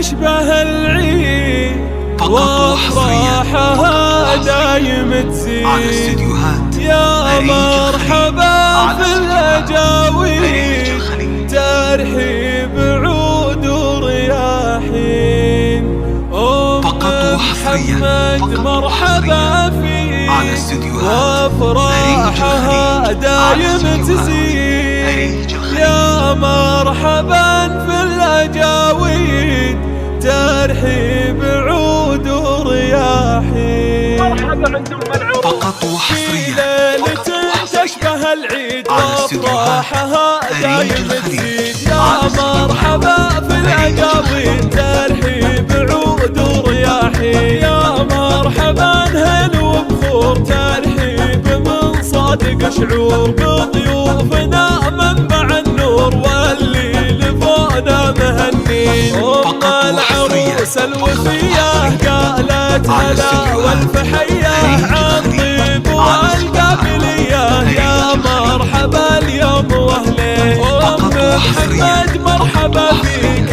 تشبه العيد وافراحها دايم تزيد. يا مرحبا في الاجاويد ترحيب عود ورياحين. محمد مرحبا فيك وافراحها دايم تزيد. يا مرحبا في الاجاويد ترحيب عود ورياحين. مرحبا عند الملعون فقط وحصريا ليلة تشبه العيد وافراحها دايم تزيد. يا مرحبا في الاجاويد ترحيب عود ورياحين. يا مرحبا هلو بخور ترحيب من صادق شعور بضيوفنا منبع النور والليل فوقنا مهنين. ام العروس الوفيه قالت هلا والف حيه عالطيب والقابليه. يا مرحبا اليوم واهلين. ام محمد مرحبا فيك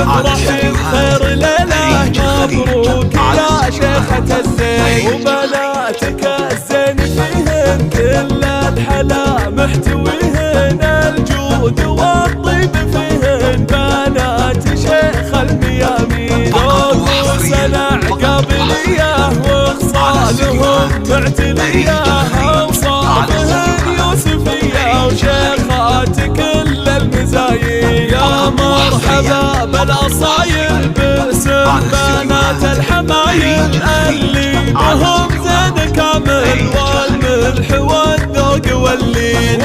افرحي بخير ليله مبروك يا شيخة الزين. وبناتك الزين فيهن كل الحلا محتويهن الجود والطيب فيهن. بنات شيخ الميامين وسنع قابلية وخصالهم معتلية. أوصافهن يوسفية وشيخات كل المزايين. يا مرحبا بالاصايل باسم بنات الحمايل اللي بهم زين كامل والملح والذوق واللين.